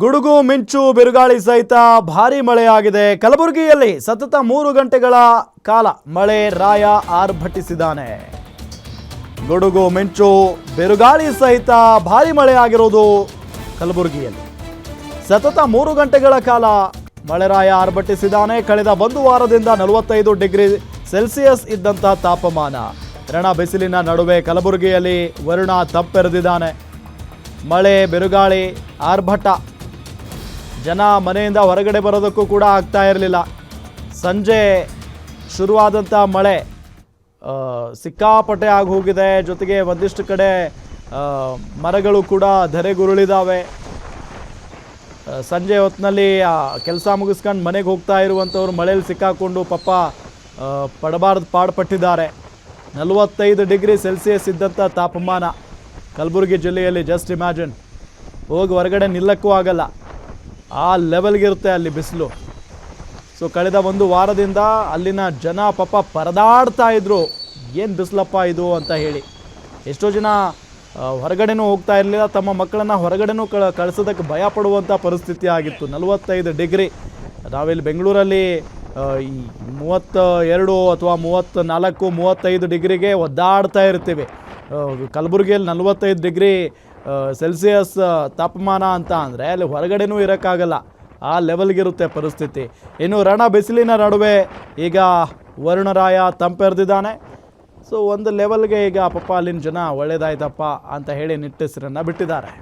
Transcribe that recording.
ಗುಡುಗು ಮಿಂಚು ಬಿರುಗಾಳಿ ಸಹಿತ ಭಾರೀ ಮಳೆಯಾಗಿದೆ. ಕಲಬುರಗಿಯಲ್ಲಿ ಸತತ 3 ಗಂಟೆಗಳ ಕಾಲ ಮಳೆ ರಾಯ ಆರ್ಭಟಿಸಿದ್ದಾನೆ. ಗುಡುಗು ಮಿಂಚು ಬಿರುಗಾಳಿ ಸಹಿತ ಭಾರೀ ಮಳೆಯಾಗಿರೋದು ಕಲಬುರಗಿಯಲ್ಲಿ. ಸತತ 3 ಗಂಟೆಗಳ ಕಾಲ ಮಳೆರಾಯ ಆರ್ಭಟಿಸಿದ್ದಾನೆ. ಕಳೆದ 1 ವಾರದಿಂದ 45 ಡಿಗ್ರಿ ಸೆಲ್ಸಿಯಸ್ ಇದ್ದಂಥ ತಾಪಮಾನ. ರಣ ಬಿಸಿಲಿನ ನಡುವೆ ಕಲಬುರಗಿಯಲ್ಲಿ ವರುಣ ತಂಪೆರೆದಿದ್ದಾನೆ. ಮಳೆ ಬಿರುಗಾಳಿ ಆರ್ಭಟ. ಜನ ಮನೆಯಿಂದ ಹೊರಗಡೆ ಬರೋದಕ್ಕೂ ಕೂಡ ಆಗ್ತಾ ಇರಲಿಲ್ಲ. ಸಂಜೆ ಶುರುವಾದಂಥ ಮಳೆ ಸಿಕ್ಕಾಪಟ್ಟೆ ಆಗಿ ಹೋಗಿದೆ. ಜೊತೆಗೆ ಒಂದಿಷ್ಟು ಕಡೆ ಮರಗಳು ಕೂಡ ಧರೆಗುರುಳಿದಾವೆ. ಸಂಜೆ ಹೊತ್ತಿನಲ್ಲಿ ಕೆಲಸ ಮುಗಿಸ್ಕೊಂಡು ಮನೆಗೆ ಹೋಗ್ತಾ ಇರುವಂಥವ್ರು ಮಳೆಯಲ್ಲಿ ಸಿಕ್ಕಾಕೊಂಡು ಪಾಪ ಪಡಬಾರ್ದು ಪಾಡುಪಟ್ಟಿದ್ದಾರೆ. 45 ಡಿಗ್ರಿ ಸೆಲ್ಸಿಯಸ್ ಇದ್ದಂಥ ತಾಪಮಾನ ಕಲಬುರಗಿ ಜಿಲ್ಲೆಯಲ್ಲಿ. ಜಸ್ಟ್ ಇಮ್ಯಾಜಿನ್, ಹೋಗಿ ಹೊರಗಡೆ ನಿಲ್ಲಕ್ಕೂ ಆಗಲ್ಲ, ಆ ಲೆವೆಲ್ಗಿರುತ್ತೆ ಅಲ್ಲಿ ಬಿಸಿಲು. ಸೊ ಕಳೆದ 1 ವಾರದಿಂದ ಅಲ್ಲಿನ ಜನ ಪಾಪ ಪರದಾಡ್ತಾ ಇದ್ರು, ಏನು ಬಿಸಿಲಪ್ಪ ಇದು ಅಂತ ಹೇಳಿ. ಎಷ್ಟೋ ಜನ ಹೊರಗಡೆನೂ ಹೋಗ್ತಾ ಇರಲಿಲ್ಲ, ತಮ್ಮ ಮಕ್ಕಳನ್ನು ಹೊರಗಡೆನೂ ಕಳಿಸೋದಕ್ಕೆ ಭಯ ಪಡುವಂಥ ಪರಿಸ್ಥಿತಿ ಆಗಿತ್ತು. 45 ಡಿಗ್ರಿ. ನಾವಿಲ್ಲಿ ಬೆಂಗಳೂರಲ್ಲಿ 32 ಅಥವಾ 34, 35 ಡಿಗ್ರಿಗೆ ಒದ್ದಾಡ್ತಾ ಇರ್ತೀವಿ. ಕಲಬುರಗಿಯಲ್ಲಿ 45 ಡಿಗ್ರಿ ಸೆಲ್ಸಿಯಸ್ ತಾಪಮಾನ ಅಂತ ಅಂದರೆ ಅಲ್ಲಿ ಹೊರಗಡೆನೂ ಇರೋಕ್ಕಾಗಲ್ಲ, ಆ ಲೆವೆಲ್ಗಿರುತ್ತೆ ಪರಿಸ್ಥಿತಿ. ಇನ್ನು ರಣ ಬಿಸಿಲಿನ ನಡುವೆ ಈಗ ವರುಣರಾಯ ತಂಪೆರೆದಿದ್ದಾನೆ. ಸೊ ಒಂದು ಲೆವೆಲ್ಗೆ ಈಗ ಪಾಪ ಅಲ್ಲಿನ ಜನ ಒಳ್ಳೇದಾಯ್ತಪ್ಪ ಅಂತ ಹೇಳಿ ನಿಟ್ಟುಸಿರನ್ನು ಬಿಟ್ಟಿದ್ದಾರೆ.